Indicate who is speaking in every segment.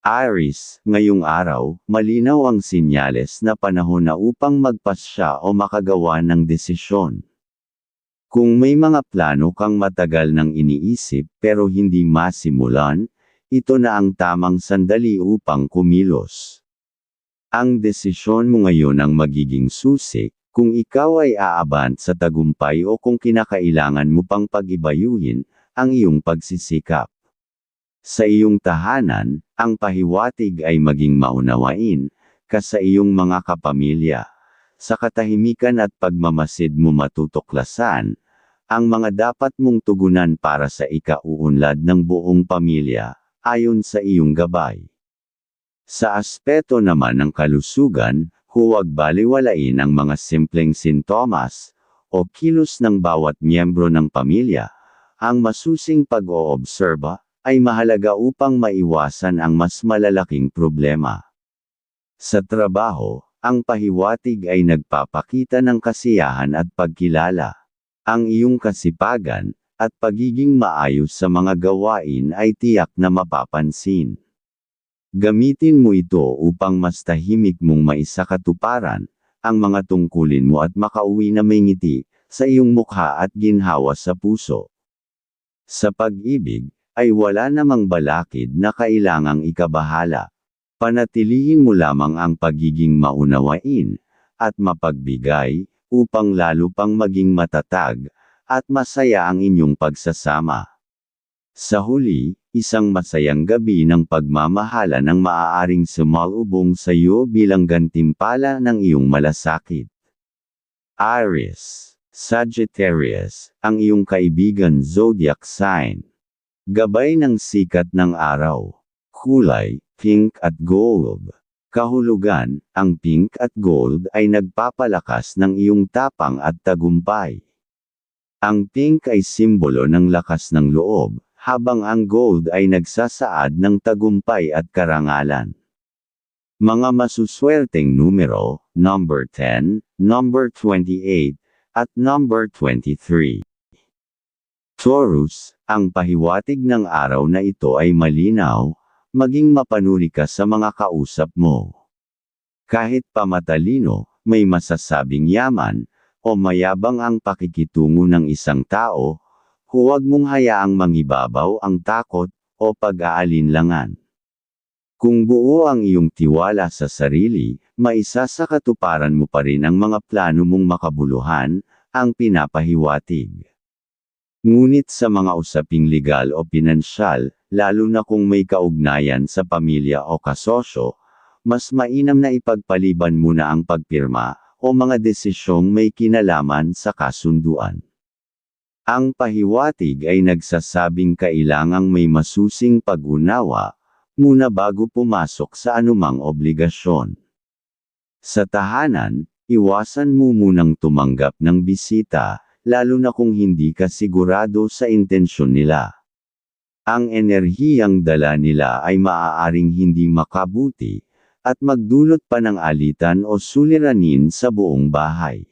Speaker 1: Aries, ngayong araw, malinaw ang sinyales na panahon na upang magpasya o makagawa ng desisyon. Kung may mga plano kang matagal nang iniisip pero hindi masimulan, ito na ang tamang sandali upang kumilos. Ang desisyon mo ngayon ang magiging susi, kung ikaw ay aabant sa tagumpay o kung kinakailangan mo pang pag-ibayuhin ang iyong pagsisikap. Sa iyong tahanan, ang pahiwatig ay maging maunawain ka sa iyong mga kapamilya. Sa katahimikan at pagmamasid mo matutuklasan ang mga dapat mong tugunan para sa ikauunlad ng buong pamilya, ayon sa iyong gabay. Sa aspeto naman ng kalusugan, huwag baliwalain ang mga simpleng sintomas o kilos ng bawat miyembro ng pamilya. Ang masusing pag-oobserba ay mahalaga upang maiwasan ang mas malalaking problema. Sa trabaho, ang pahiwatig ay nagpapakita ng kasiyahan at pagkilala. Ang iyong kasipagan at pagiging maayos sa mga gawain ay tiyak na mapapansin. Gamitin mo ito upang mas tahimik mong maisakatuparan ang mga tungkulin mo at makauwi na may ngiti sa iyong mukha at ginhawa sa puso. Sa pag-ibig, ay wala namang balakid na kailangang ikabahala. Panatilihin mo lamang ang pagiging maunawain at mapagbigay upang lalo pang maging matatag at masaya ang inyong pagsasama. Sa huli, isang masayang gabi ng pagmamahala ng maaaring sumalubong sa iyo bilang gantimpala ng iyong malasakit. Aries, Sagittarius, ang iyong kaibigan zodiac sign. Gabay ng sikat ng araw. Kulay, pink at gold. Kahulugan, ang pink at gold ay nagpapalakas ng iyong tapang at tagumpay. Ang pink ay simbolo ng lakas ng loob, habang ang gold ay nagsasaad ng tagumpay at karangalan. Mga masuswerteng numero, number 10, number 28, at number 23. Taurus, ang pahiwatig ng araw na ito ay malinaw, maging mapanuri ka sa mga kausap mo. Kahit pa matalino, may masasabing yaman, o mayabang ang pakikitungo ng isang tao, huwag mong hayaang mangibabaw ang takot, o pag-aalinlangan. Kung buo ang iyong tiwala sa sarili, maisasakatuparan mo pa rin ang mga plano mong makabuluhan, ang pinapahiwatig. Ngunit sa mga usaping legal o pinansyal, lalo na kung may kaugnayan sa pamilya o kasosyo, mas mainam na ipagpaliban muna ang pagpirma o mga desisyong may kinalaman sa kasunduan. Ang pahiwatig ay nagsasabing kailangang may masusing pag-unawa muna bago pumasok sa anumang obligasyon. Sa tahanan, iwasan mo munang tumanggap ng bisita, lalo na kung hindi ka sigurado sa intensyon nila. Ang enerhiyang dala nila ay maaaring hindi makabuti, at magdulot pa ng alitan o suliranin sa buong bahay.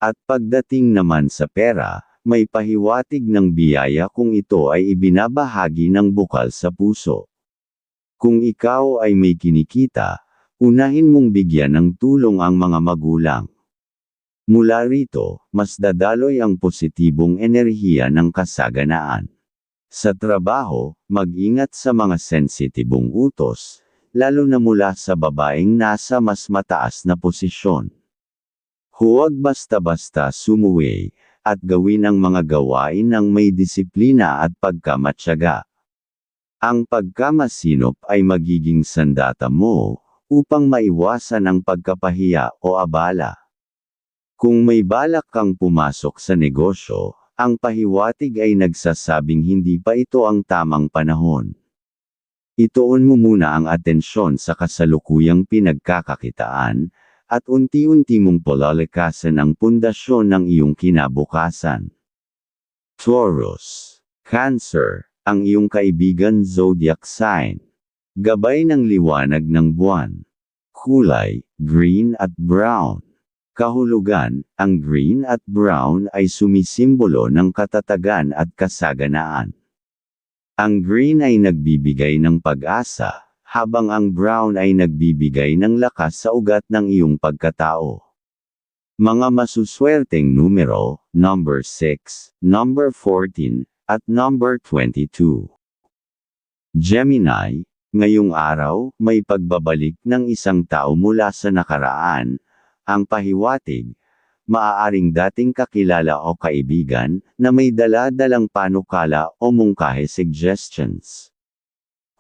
Speaker 1: At pagdating naman sa pera, may pahiwatig ng biyaya kung ito ay ibinabahagi ng bukal sa puso. Kung ikaw ay may kinikita, unahin mong bigyan ng tulong ang mga magulang. Mula rito, mas dadaloy ang positibong enerhiya ng kasaganaan. Sa trabaho, mag-ingat sa mga sensitibong utos, lalo na mula sa babaeng nasa mas mataas na posisyon. Huwag basta-basta sumuwi, at gawin ang mga gawain ng may disiplina at pagkamatyaga. Ang pagkamasinop ay magiging sandata mo, upang maiwasan ang pagkapahiya o abala. Kung may balak kang pumasok sa negosyo, ang pahiwatig ay nagsasabing hindi pa ito ang tamang panahon. Ituon mo muna ang atensyon sa kasalukuyang pinagkakakitaan, at unti-unti mong palalakasan ang pundasyon ng iyong kinabukasan. Taurus, Cancer, ang iyong kaibigan zodiac sign. Gabay ng liwanag ng buwan. Kulay, green at brown. Kahulugan, ang green at brown ay sumisimbolo ng katatagan at kasaganaan. Ang green ay nagbibigay ng pag-asa, habang ang brown ay nagbibigay ng lakas sa ugat ng iyong pagkatao. Mga masuswerteng numero, number 6, number 14, at number 22. Gemini, ngayong araw, may pagbabalik ng isang tao mula sa nakaraan. Ang pahiwatig, maaaring dating kakilala o kaibigan, na may dala-dalang panukala o mungkahi suggestions.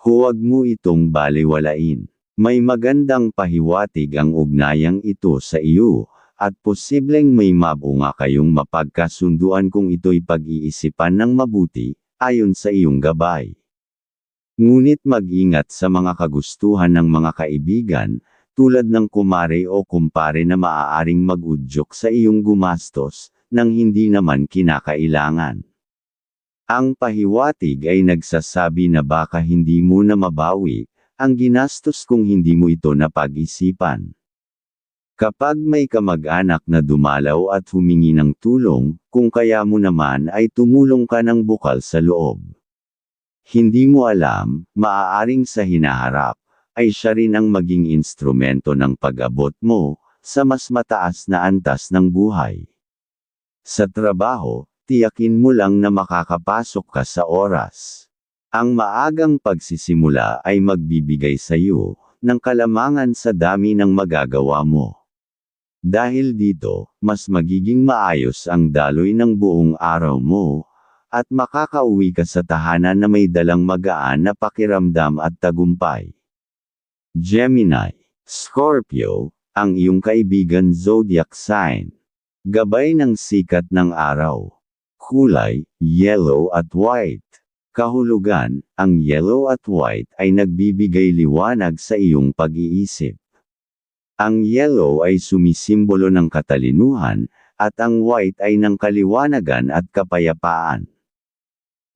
Speaker 1: Huwag mo itong balewalain. May magandang pahiwatig ang ugnayang ito sa iyo, at posibleng may mabunga kayong mapagkasunduan kung ito'y pag-iisipan ng mabuti, ayon sa iyong gabay. Ngunit mag-ingat sa mga kagustuhan ng mga kaibigan, tulad ng kumare o kumpare na maaaring mag-udyok sa iyong gumastos, nang hindi naman kinakailangan. Ang pahiwatig ay nagsasabi na baka hindi mo na mabawi ang ginastos kung hindi mo ito napag-isipan. Kapag may kamag-anak na dumalaw at humingi ng tulong, kung kaya mo naman ay tumulong ka ng bukal sa loob. Hindi mo alam, maaaring sa hinaharap, ay siya rin ang maging instrumento ng pag-abot mo, sa mas mataas na antas ng buhay. Sa trabaho, tiyakin mo lang na makakapasok ka sa oras. Ang maagang pagsisimula ay magbibigay sa iyo, ng kalamangan sa dami ng magagawa mo. Dahil dito, mas magiging maayos ang daloy ng buong araw mo, at makakauwi ka sa tahanan na may dalang magaan na pakiramdam at tagumpay. Gemini, Scorpio, ang iyong kaibigan zodiac sign. Gabay ng sikat ng araw. Kulay, yellow at white. Kahulugan, ang yellow at white ay nagbibigay liwanag sa iyong pag-iisip. Ang yellow ay sumisimbolo ng katalinuhan, at ang white ay ng kaliwanagan at kapayapaan.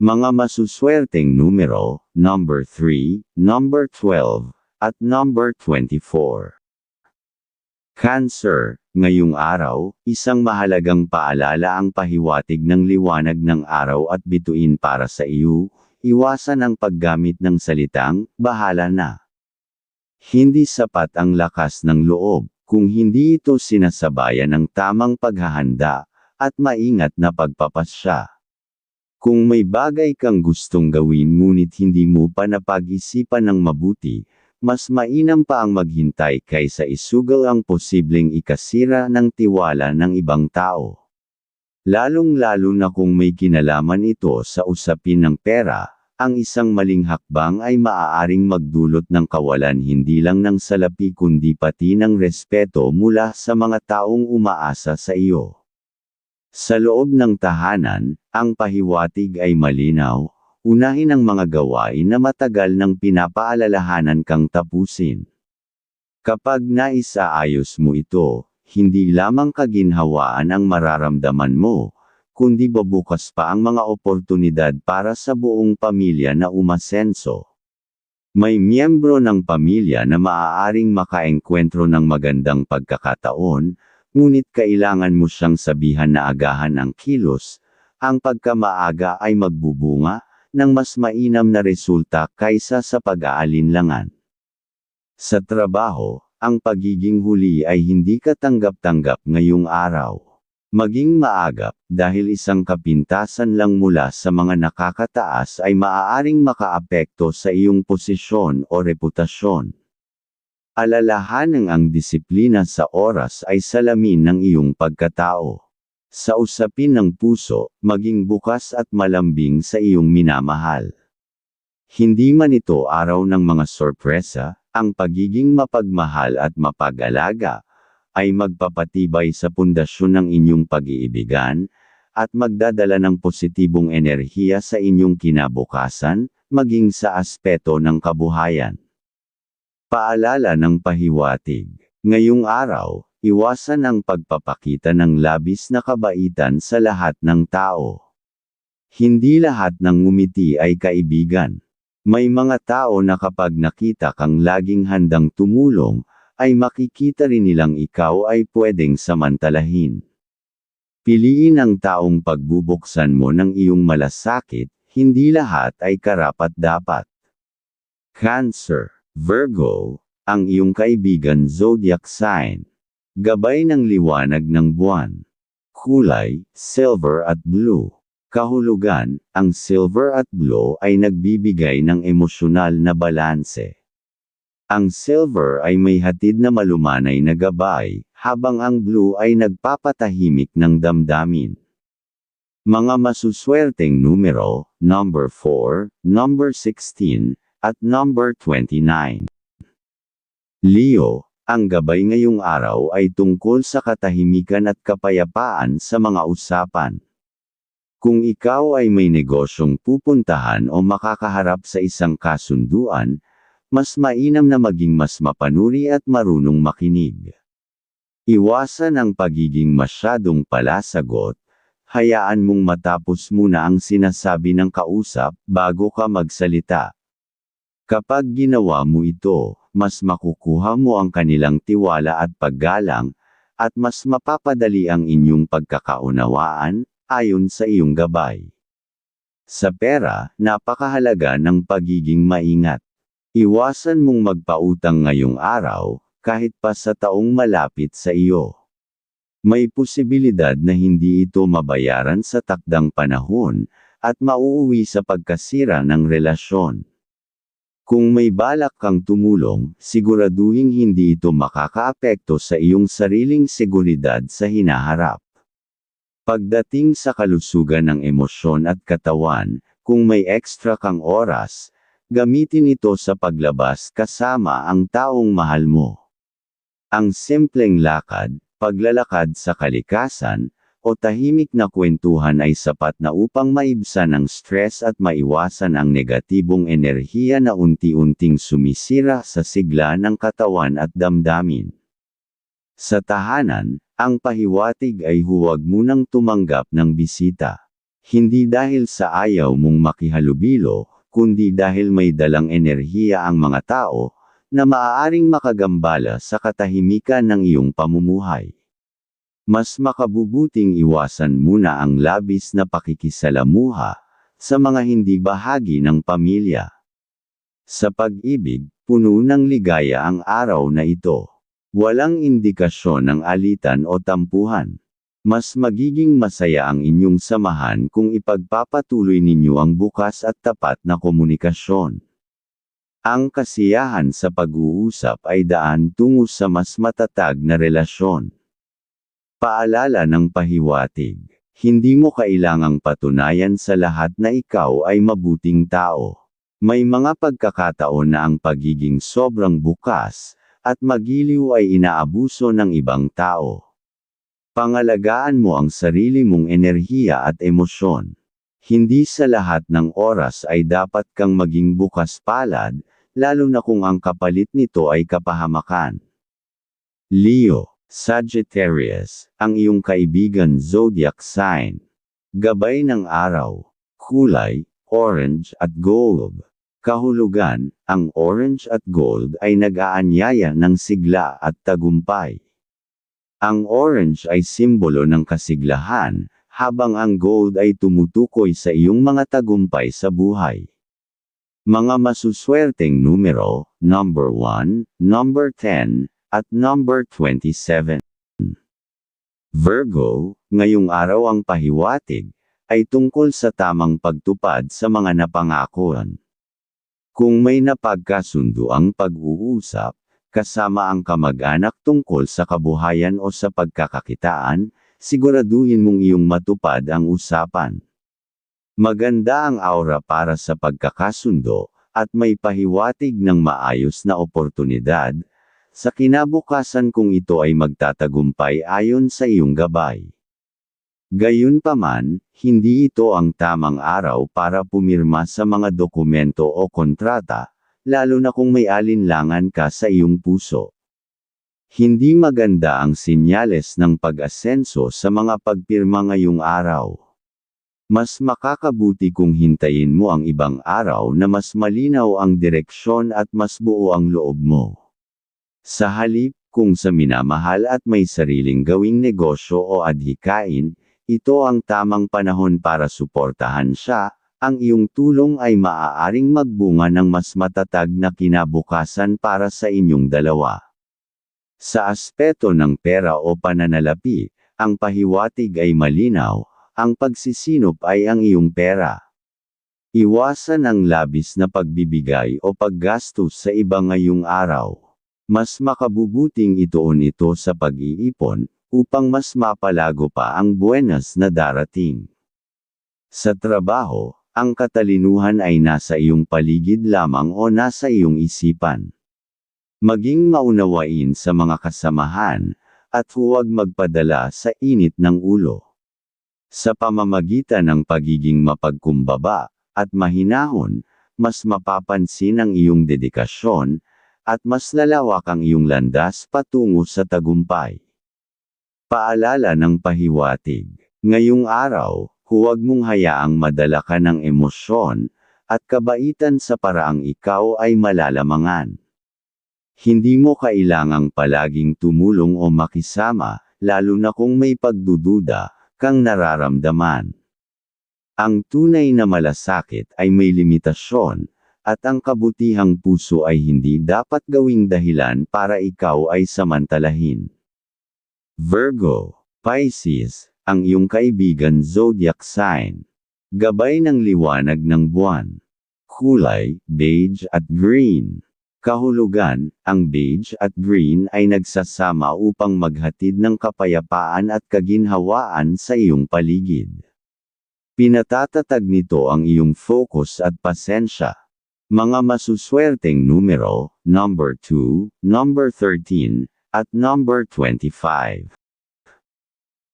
Speaker 1: Mga masuswerteng numero, number 3, number 12, at number 24. Cancer, ngayong araw, isang mahalagang paalala ang pahiwatig ng liwanag ng araw at bituin para sa iyo, iwasan ang paggamit ng salitang, bahala na. Hindi sapat ang lakas ng loob, kung hindi ito sinasabayan ng tamang paghahanda, at maingat na pagpapasya. Kung may bagay kang gustong gawin ngunit hindi mo pa napag-isipan ng mabuti, mas mainam pa ang maghintay kaysa isugal ang posibleng ikasira ng tiwala ng ibang tao. Lalong-lalo na kung may kinalaman ito sa usapin ng pera, ang isang maling hakbang ay maaaring magdulot ng kawalan hindi lang ng salapi kundi pati ng respeto mula sa mga taong umaasa sa iyo. Sa loob ng tahanan, ang pahiwatig ay malinaw. Unahin ang mga gawain na matagal nang pinapaalalahanan kang tapusin. Kapag naisaayos mo ito, hindi lamang kaginhawaan ang mararamdaman mo, kundi babukas pa ang mga oportunidad para sa buong pamilya na umasenso. May miyembro ng pamilya na maaaring makaengkwentro ng magandang pagkakataon, ngunit kailangan mo siyang sabihan na agahan ang kilos, ang pagkamaaga ay magbubunga, ng mas mainam na resulta kaysa sa pag-aalinlangan. Sa trabaho, ang pagiging huli ay hindi katanggap-tanggap ngayong araw. Maging maagap, dahil isang kapintasan lang mula sa mga nakakataas ay maaaring makaapekto sa iyong posisyon o reputasyon. Alalahaning ang disiplina sa oras ay salamin ng iyong pagkatao. Sa usapin ng puso, maging bukas at malambing sa iyong minamahal. Hindi man ito araw ng mga sorpresa, ang pagiging mapagmahal at mapag-alaga, ay magpapatibay sa pundasyon ng inyong pag-iibigan, at magdadala ng positibong enerhiya sa inyong kinabukasan, maging sa aspeto ng kabuhayan. Paalala ng pahiwatig. Ngayong araw, iwasan ang pagpapakita ng labis na kabaitan sa lahat ng tao. Hindi lahat ng ngumiti ay kaibigan. May mga tao na kapag nakita kang laging handang tumulong, ay makikita rin nilang ikaw ay pwedeng samantalahin. Piliin ang taong pagbubuksan mo ng iyong malasakit, hindi lahat ay karapat-dapat. Cancer, Virgo, ang iyong kaibigan zodiac sign. Gabay ng liwanag ng buwan. Kulay, silver at blue. Kahulugan, ang silver at blue ay nagbibigay ng emosyonal na balanse. Ang silver ay may hatid na malumanay na gabay, habang ang blue ay nagpapatahimik ng damdamin. Mga masuswerteng numero, number 4, number 16, at number 29. Leo, ang gabay ngayong araw ay tungkol sa katahimikan at kapayapaan sa mga usapan. Kung ikaw ay may negosyong pupuntahan o makakaharap sa isang kasunduan, mas mainam na maging mas mapanuri at marunong makinig. Iwasan ang pagiging masyadong palasagot, hayaan mong matapos muna ang sinasabi ng kausap bago ka magsalita. Kapag ginawa mo ito, mas makukuha mo ang kanilang tiwala at paggalang, at mas mapapadali ang inyong pagkakaunawaan, ayon sa iyong gabay. Sa pera, napakahalaga ng pagiging maingat. Iwasan mong magpautang ngayong araw, kahit pa sa taong malapit sa iyo. May posibilidad na hindi ito mabayaran sa takdang panahon, at mauuwi sa pagkasira ng relasyon. Kung may balak kang tumulong, siguraduhing hindi ito makakaapekto sa iyong sariling seguridad sa hinaharap. Pagdating sa kalusugan ng emosyon at katawan, kung may ekstra kang oras, gamitin ito sa paglabas kasama ang taong mahal mo. Ang simpleng lakad, paglalakad sa kalikasan, o tahimik na kwentuhan ay sapat na upang maibsan ang stress at maiwasan ang negatibong enerhiya na unti-unting sumisira sa sigla ng katawan at damdamin. Sa tahanan, ang pahiwatig ay huwag munang tumanggap ng bisita. Hindi dahil sa ayaw mong makihalubilo, kundi dahil may dalang enerhiya ang mga tao, na maaaring makagambala sa katahimikan ng iyong pamumuhay. Mas makabubuting iwasan muna ang labis na pakikisalamuha, sa mga hindi bahagi ng pamilya. Sa pag-ibig, puno ng ligaya ang araw na ito. Walang indikasyon ng alitan o tampuhan. Mas magiging masaya ang inyong samahan kung ipagpapatuloy ninyo ang bukas at tapat na komunikasyon. Ang kasiyahan sa pag-uusap ay daan tungo sa mas matatag na relasyon. Paalala ng pahiwatig, hindi mo kailangang patunayan sa lahat na ikaw ay mabuting tao. May mga pagkakataon na ang pagiging sobrang bukas, at magiliw ay inaabuso ng ibang tao. Pangalagaan mo ang sarili mong enerhiya at emosyon. Hindi sa lahat ng oras ay dapat kang maging bukas palad, lalo na kung ang kapalit nito ay kapahamakan. Leo, Sagittarius, ang iyong kaibigan zodiac sign. Gabay ng araw. Kulay, orange at gold. Kahulugan, ang orange at gold ay nag-aanyaya ng sigla at tagumpay. Ang orange ay simbolo ng kasiglahan, habang ang gold ay tumutukoy sa iyong mga tagumpay sa buhay. Mga masuswerteng numero, number 1, number 10, at number 27. Virgo, ngayong araw ang pahiwatig, ay tungkol sa tamang pagtupad sa mga napangakuan. Kung may napagkasundo ang pag-uusap, kasama ang kamag-anak tungkol sa kabuhayan o sa pagkakakitaan, siguraduhin mong iyong matupad ang usapan. Maganda ang aura para sa pagkakasundo, at may pahiwatig ng maayos na oportunidad, sa kinabukasan kung ito ay magtatagumpay ayon sa iyong gabay. Gayunpaman, hindi ito ang tamang araw para pumirma sa mga dokumento o kontrata, lalo na kung may alinlangan ka sa iyong puso. Hindi maganda ang sinyales ng pag-asenso sa mga pagpirma ngayong araw. Mas makakabuti kung hintayin mo ang ibang araw na mas malinaw ang direksyon at mas buo ang loob mo. Sa halip, kung sa minamahal at may sariling gawing negosyo o adhikain, ito ang tamang panahon para suportahan siya, ang iyong tulong ay maaaring magbunga ng mas matatag na kinabukasan para sa inyong dalawa. Sa aspeto ng pera o pananalapi, ang pahiwatig ay malinaw, ang pagsisinop ay ang iyong pera. Iwasan ang labis na pagbibigay o paggastos sa iba ngayong araw. Mas makabubuting ituon ito sa pag-iipon, upang mas mapalago pa ang buenas na darating. Sa trabaho, ang katalinuhan ay nasa iyong paligid lamang o nasa iyong isipan. Maging maunawain sa mga kasamahan, at huwag magpadala sa init ng ulo. Sa pamamagitan ng pagiging mapagkumbaba, at mahinahon, mas mapapansin ang iyong dedikasyon, at mas lalawak ang iyong landas patungo sa tagumpay. Paalala ng pahiwatig. Ngayong araw, huwag mong hayaang madala ka ng emosyon, at kabaitan sa paraang ikaw ay malalamangan. Hindi mo kailangang palaging tumulong o makisama, lalo na kung may pagdududa kang nararamdaman. Ang tunay na malasakit ay may limitasyon, at ang kabutihang puso ay hindi dapat gawing dahilan para ikaw ay samantalahin. Virgo, Pisces, ang iyong kaibigan zodiac sign. Gabay ng liwanag ng buwan. Kulay, beige at green. Kahulugan, ang beige at green ay nagsasama upang maghatid ng kapayapaan at kaginhawaan sa iyong paligid. Pinatatatag nito ang iyong focus at pasensya. Mga masuswerteng numero, number 2, number 13, at number 25.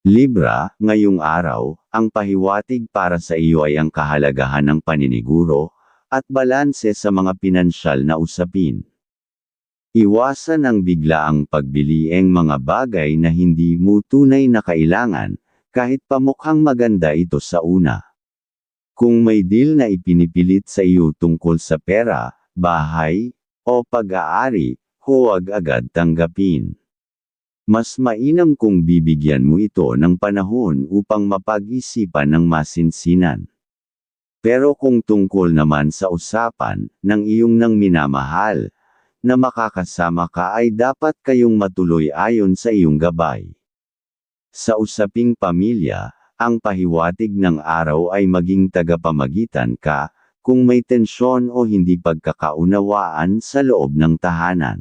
Speaker 1: Libra, ngayong araw, ang pahiwatig para sa iyo ay ang kahalagahan ng paniniguro, at balanse sa mga pinansyal na usapin. Iwasan ang biglaang pagbiliing mga bagay na hindi mo tunay na kailangan, kahit pamukhang maganda ito sa una. Kung may deal na ipinipilit sa iyo tungkol sa pera, bahay, o pag-aari, huwag agad tanggapin. Mas mainam kung bibigyan mo ito ng panahon upang mapag-isipan ng masinsinan. Pero kung tungkol naman sa usapan ng iyong nang minamahal, na makakasama ka ay dapat kayong matuloy ayon sa iyong gabay. Sa usaping pamilya, ang pahiwatig ng araw ay maging tagapamagitan ka, kung may tensyon o hindi pagkakaunawaan sa loob ng tahanan.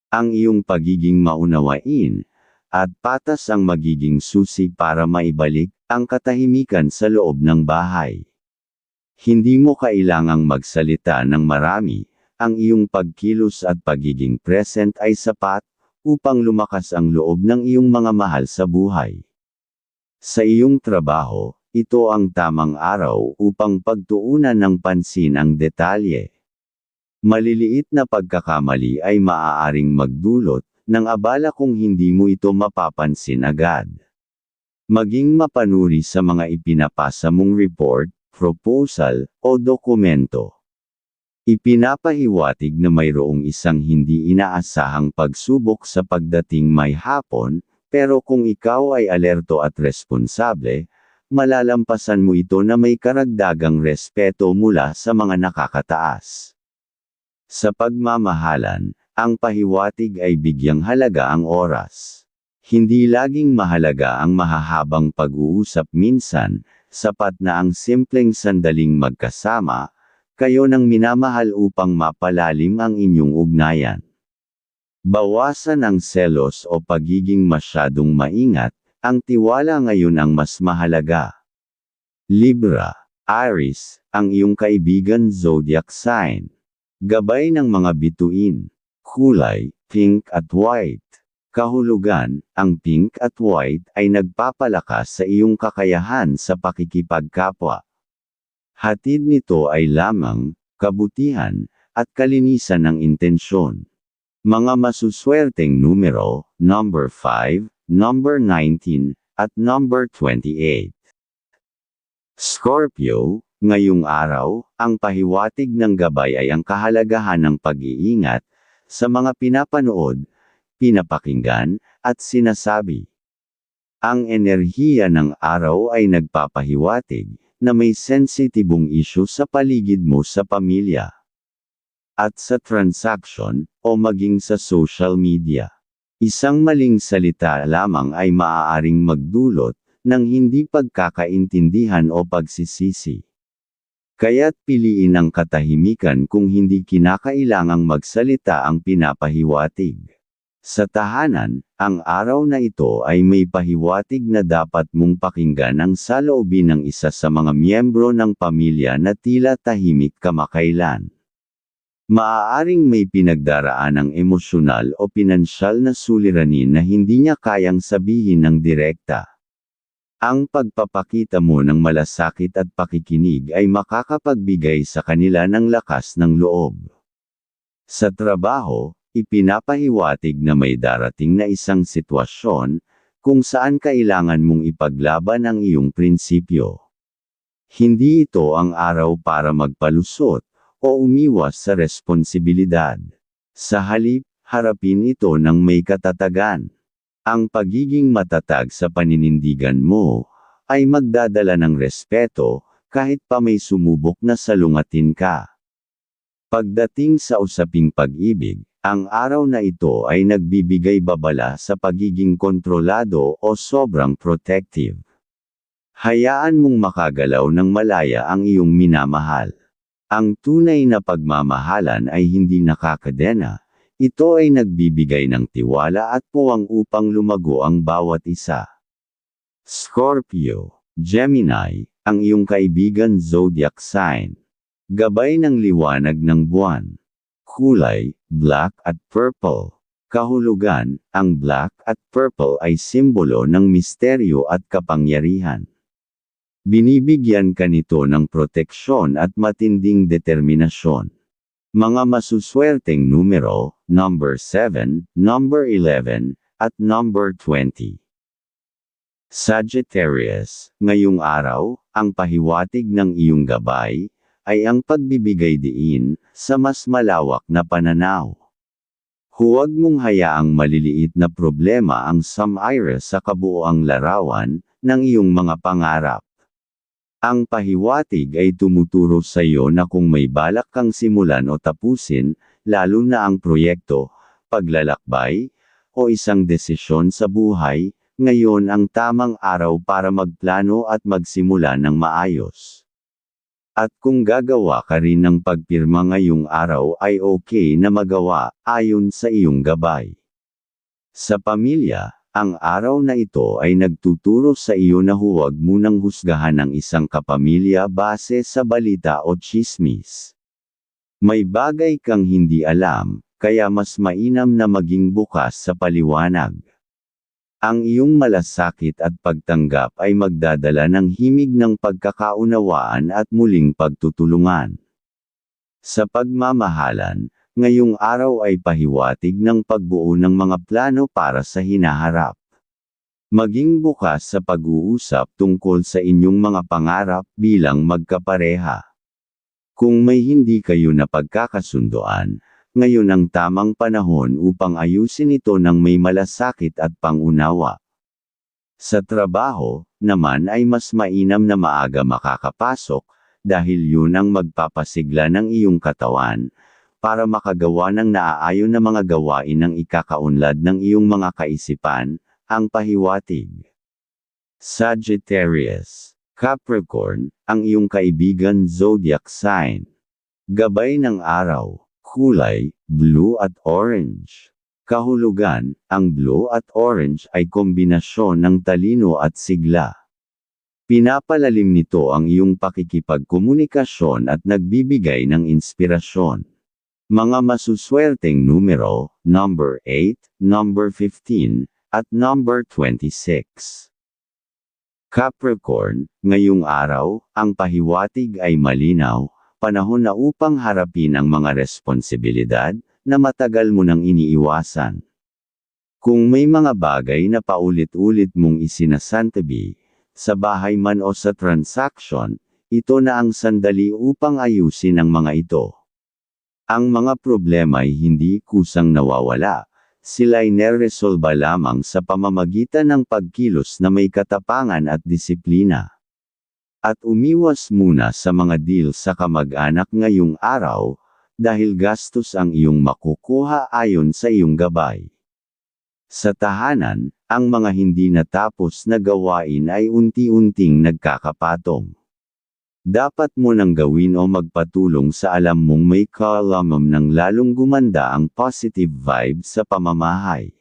Speaker 1: Ang iyong pagiging maunawain, at patas ang magiging susi para maibalik ang katahimikan sa loob ng bahay. Hindi mo kailangang magsalita ng marami, ang iyong pagkilos at pagiging present ay sapat, upang lumakas ang loob ng iyong mga mahal sa buhay. Sa iyong trabaho, ito ang tamang araw upang pagtuunan ng pansin ang detalye. Maliliit na pagkakamali ay maaaring magdulot ng abala kung hindi mo ito mapapansin agad. Maging mapanuri sa mga ipinapasa mong report, proposal, o dokumento. Ipinapahiwatig na mayroong isang hindi inaasahang pagsubok sa pagdating may hapon, pero kung ikaw ay alerto at responsable, malalampasan mo ito na may karagdagang respeto mula sa mga nakakataas. Sa pagmamahalan, ang pahiwatig ay bigyang halaga ang oras. Hindi laging mahalaga ang mahahabang pag-uusap minsan, sapat na ang simpleng sandaling magkasama, kayo nang minamahal upang mapalalim ang inyong ugnayan. Bawasan ang selos o pagiging masyadong maingat, ang tiwala ngayon ang mas mahalaga. Libra, Aries, ang iyong kaibigan zodiac sign. Gabay ng mga bituin. Kulay, pink at white. Kahulugan, ang pink at white ay nagpapalakas sa iyong kakayahan sa pakikipagkapwa. Hatid nito ay lamang, kabutihan, at kalinisan ng intensyon. Mga masuswerteng numero, number 5, number 19, at number 28. Scorpio, ngayong araw, ang pahiwatig ng gabay ay ang kahalagahan ng pag-iingat, sa mga pinapanood, pinapakinggan, at sinasabi. Ang enerhiya ng araw ay nagpapahiwatig na may sensitibong isyu sa paligid mo sa pamilya at sa transaction o maging sa social media. Isang maling salita lamang ay maaaring magdulot ng hindi pagkakaintindihan o pagsisisi. Kaya't piliin ang katahimikan kung hindi kinakailangang magsalita ang pinapahiwatig. Sa tahanan, ang araw na ito ay may pahiwatig na dapat mong pakinggan ang saloobin ng isa sa mga miyembro ng pamilya na tila tahimik kamakailan. Maaaring may pinagdaraan ng emosyonal o pinansyal na suliranin na hindi niya kayang sabihin ng direkta. Ang pagpapakita mo ng malasakit at pakikinig ay makakapagbigay sa kanila ng lakas ng loob. Sa trabaho, ipinapahiwatig na may darating na isang sitwasyon kung saan kailangan mong ipaglaban ang iyong prinsipyo. Hindi ito ang araw para magpalusot o umiwas sa responsibilidad. Sa halip, harapin ito ng may katatagan. Ang pagiging matatag sa paninindigan mo ay magdadala ng respeto kahit pa may sumubok na salungatin ka. Pagdating sa usaping pag-ibig, ang araw na ito ay nagbibigay babala sa pagiging kontrolado o sobrang protective. Hayaan mong makagalaw ng malaya ang iyong minamahal. Ang tunay na pagmamahalan ay hindi nakakadena. Ito ay nagbibigay ng tiwala at puwang upang lumago ang bawat isa. Scorpio, Gemini, ang iyong kaibigan zodiac sign. Gabay ng liwanag ng buwan. Kulay, black at purple. Kahulugan, ang black at purple ay simbolo ng misteryo at kapangyarihan. Binibigyan ka nito ng proteksyon at matinding determinasyon. Mga masuswerteng numero, number 7, number 11, at number 20. Sagittarius, ngayong araw, ang pahiwatig ng iyong gabay, ay ang pagbibigay diin, sa mas malawak na pananaw. Huwag mong hayaang maliliit na problema ang sumire sa kabuoang larawan, ng iyong mga pangarap. Ang pahiwatig ay tumuturo sa iyo na kung may balak kang simulan o tapusin, lalo na ang proyekto, paglalakbay, o isang desisyon sa buhay, ngayon ang tamang araw para magplano at magsimula ng maayos. At kung gagawa ka rin ng pagpirma ngayong araw ay okay na magawa, ayon sa iyong gabay. Sa pamilya, ang araw na ito ay nagtuturo sa iyo na huwag munang husgahan ang isang kapamilya base sa balita o tsismis. May bagay kang hindi alam, kaya mas mainam na maging bukas sa paliwanag. Ang iyong malasakit at pagtanggap ay magdadala ng himig ng pagkakaunawaan at muling pagtutulungan. Sa pagmamahalan, ngayong araw ay pahiwatig ng pagbuo ng mga plano para sa hinaharap. Maging bukas sa pag-uusap tungkol sa inyong mga pangarap bilang magkapareha. Kung may hindi kayo napagkakasunduan, ngayon ang tamang panahon upang ayusin ito ng may malasakit at pangunawa. Sa trabaho, naman ay mas mainam na maaga makakapasok, dahil yun ang magpapasigla ng iyong katawan, para makagawa ng naaayon na mga gawain ng ikakaunlad ng iyong mga kaisipan, ang pahiwatig. Sagittarius, Capricorn, ang iyong kaibigan zodiac sign. Gabay ng araw, kulay, blue at orange. Kahulugan, ang blue at orange ay kombinasyon ng talino at sigla. Pinapalalim nito ang iyong pakikipagkomunikasyon at nagbibigay ng inspirasyon. Mga masuswerteng numero, number 8, number 15, at number 26. Capricorn, ngayong araw, ang pahiwatig ay malinaw, panahon na upang harapin ang mga responsibilidad na matagal mo nang iniiwasan. Kung may mga bagay na paulit-ulit mong isinasantabi, sa bahay man o sa transaction, ito na ang sandali upang ayusin ang mga ito. Ang mga problema ay hindi kusang nawawala, sila'y neresolba lamang sa pamamagitan ng pagkilos na may katapangan at disiplina. At umiwas muna sa mga deal sa kamag-anak ngayong araw, dahil gastos ang iyong makukuha ayon sa iyong gabay. Sa tahanan, ang mga hindi natapos na gawain ay unti-unting nagkakapatong. Dapat mo nang gawin o magpatulong sa alam mong may kaalamam ng lalong gumanda ang positive vibe sa pamamahay.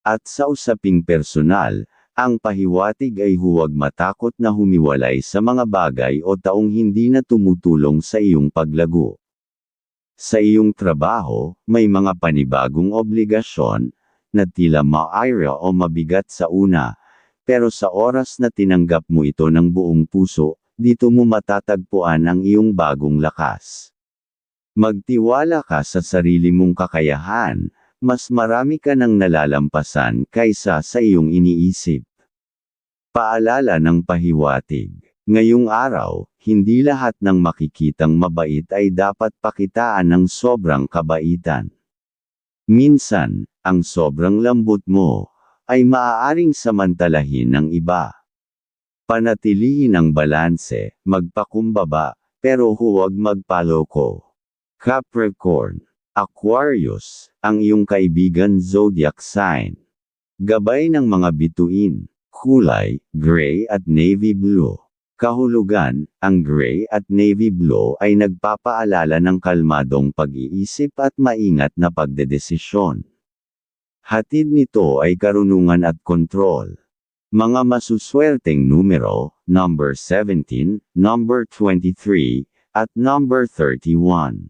Speaker 1: At sa usaping personal, ang pahiwatig ay huwag matakot na humiwalay sa mga bagay o taong hindi na tumutulong sa iyong paglago. Sa iyong trabaho, may mga panibagong obligasyon, na tila maaira o mabigat sa una, pero sa oras na tinanggap mo ito ng buong puso, dito mo matatagpuan ang iyong bagong lakas. Magtiwala ka sa sarili mong kakayahan, mas marami ka nang nalalampasan kaysa sa iyong iniisip. Paalala ng pahiwatig. Ngayong araw, hindi lahat ng makikitang mabait ay dapat pakitaan ng sobrang kabaitan. Minsan, ang sobrang lambot mo, ay maaaring samantalahin ng iba. Panatilihin ang balanse, magpakumbaba, pero huwag magpaloko. Capricorn, Aquarius, ang iyong kaibigan zodiac sign. Gabay ng mga bituin, kulay, gray at navy blue. Kahulugan, ang gray at navy blue ay nagpapaalala ng kalmadong pag-iisip at maingat na pagdedesisyon. Hatid nito ay karunungan at kontrol. Mga masuswerteng numero, number 17, number 23, at number 31.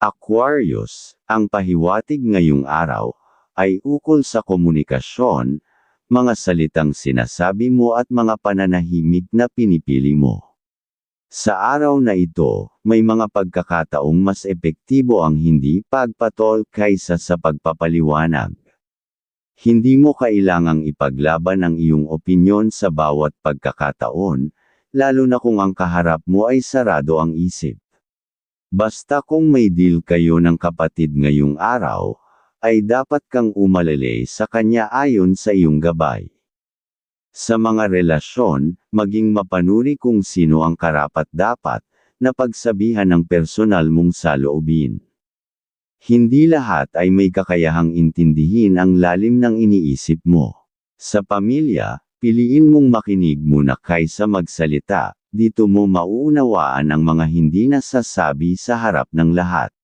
Speaker 1: Aquarius, ang pahiwatig ngayong araw, ay ukol sa komunikasyon, mga salitang sinasabi mo at mga pananahimik na pinipili mo. Sa araw na ito, may mga pagkakataong mas epektibo ang hindi pagpatol kaysa sa pagpapaliwanag. Hindi mo kailangang ipaglaban ang iyong opinyon sa bawat pagkakataon, lalo na kung ang kaharap mo ay sarado ang isip. Basta kung may deal kayo ng kapatid ngayong araw, ay dapat kang umalalay sa kanya ayon sa iyong gabay. Sa mga relasyon, maging mapanuri kung sino ang karapat-dapat, na pagsabihan ng personal mong saloobin. Hindi lahat ay may kakayahang intindihin ang lalim ng iniisip mo. Sa pamilya, piliin mong makinig muna kaysa magsalita, dito mo mauunawaan ang mga hindi nasasabi sa harap ng lahat.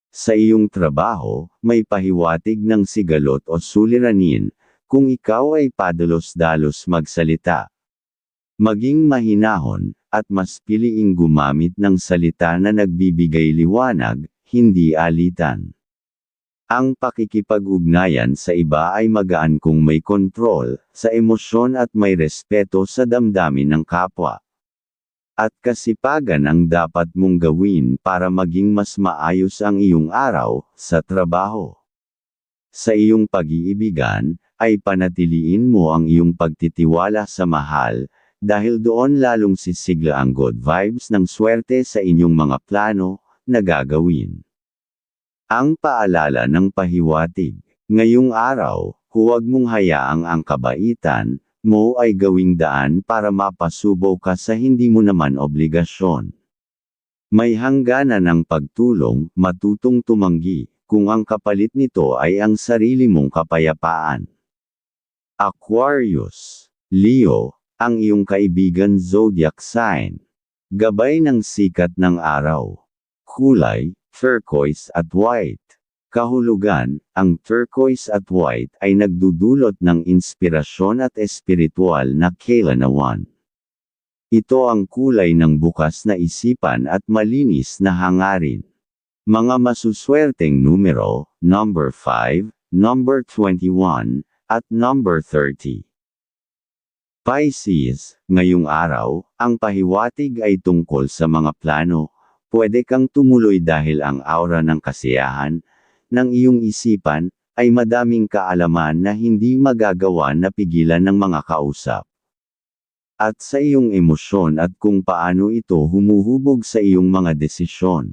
Speaker 1: Sa iyong trabaho, may pahiwatig ng sigalot o suliranin, kung ikaw ay padalos-dalos magsalita. Maging mahinahon, at mas piliing gumamit ng salita na nagbibigay liwanag, hindi alitan. Ang pakikipag-ugnayan sa iba ay magaan kung may kontrol, sa emosyon at may respeto sa damdamin ng kapwa. At kasipagan ang dapat mong gawin para maging mas maayos ang iyong araw, sa trabaho. Sa iyong pag-iibigan, ay panatiliin mo ang iyong pagtitiwala sa mahal, dahil doon lalong sisigla ang good vibes ng swerte sa inyong mga plano, na gagawin. Ang paalala ng pahiwatig. Ngayong araw, huwag mong hayaang ang kabaitan mo ay gawing daan para mapasubo ka sa hindi mo naman obligasyon. May hangganan ng pagtulong, matutong tumanggi, kung ang kapalit nito ay ang sarili mong kapayapaan. Aquarius, Leo, ang iyong kaibigan zodiac sign. Gabay ng sikat ng araw. Kulay, turquoise at white. Kahulugan, ang turquoise at white ay nagdudulot ng inspirasyon at espiritual na kailanawan. Ito ang kulay ng bukas na isipan at malinis na hangarin. Mga masuswerteng numero, number 5, number 21, at number 30. Pisces, ngayong araw, ang pahiwatig ay tungkol sa mga plano. Pwede kang tumuloy dahil ang aura ng kasiyahan, ng iyong isipan, ay madaming kaalaman na hindi magagawa na pigilan ng mga kausap. At sa iyong emosyon at kung paano ito humuhubog sa iyong mga desisyon.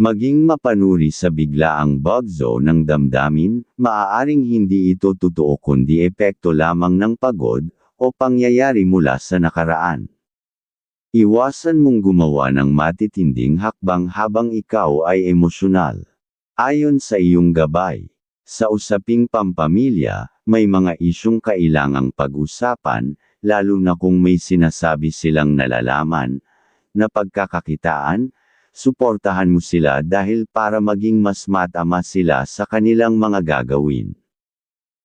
Speaker 1: Maging mapanuri sa biglaang bagyo ng damdamin, maaaring hindi ito totoo kundi epekto lamang ng pagod, o pangyayari mula sa nakaraan. Iwasan mong gumawa ng matitinding hakbang habang ikaw ay emosyonal. Ayon sa iyong gabay, sa usaping pampamilya, may mga isyung kailangang pag-usapan, lalo na kung may sinasabi silang nalalaman, na pagkakakitaan. Suportahan mo sila dahil para maging mas matama sila sa kanilang mga gagawin.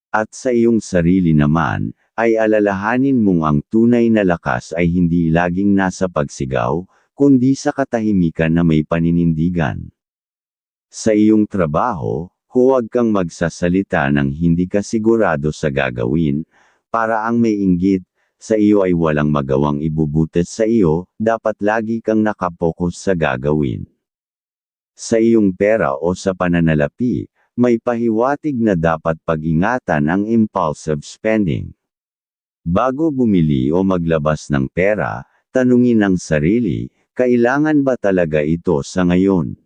Speaker 1: At sa iyong sarili naman, ay alalahanin mong ang tunay na lakas ay hindi laging nasa pagsigaw, kundi sa katahimikan na may paninindigan. Sa iyong trabaho, huwag kang magsasalita ng hindi ka sigurado sa gagawin, para ang may inggit sa iyo ay walang magawang ibubuti sa iyo, dapat lagi kang nakapokus sa gagawin. Sa iyong pera o sa pananalapi, may pahiwatig na dapat pag-ingatan ang impulsive spending. Bago bumili o maglabas ng pera, tanungin ang sarili, kailangan ba talaga ito sa ngayon?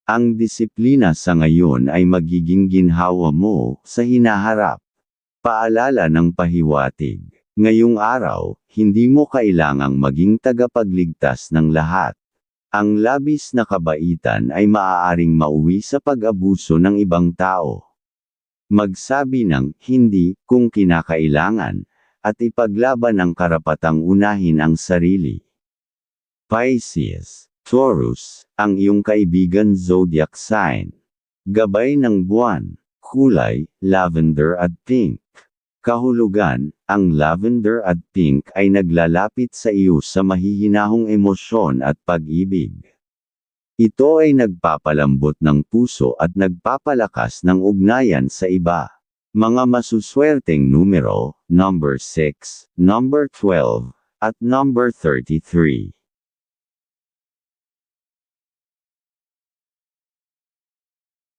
Speaker 1: Ang disiplina sa ngayon ay magiging ginhawa mo sa hinaharap. Paalala ng pahiwatig. Ngayong araw, hindi mo kailangang maging tagapagligtas ng lahat. Ang labis na kabaitan ay maaaring mauwi sa pag-abuso ng ibang tao. Magsabi ng hindi kung kinakailangan, at ipaglaban ang karapatang unahin ang sarili. Pisces, Taurus, ang iyong kaibigan zodiac sign. Gabay ng buwan, kulay, lavender at pink. Kahulugan, ang lavender at pink ay naglalapit sa iyo sa mahihinahong emosyon at pag-ibig. Ito ay nagpapalambot ng puso at nagpapalakas ng ugnayan sa iba. Mga masuswerteng numero, number 6, number 12, at number 33.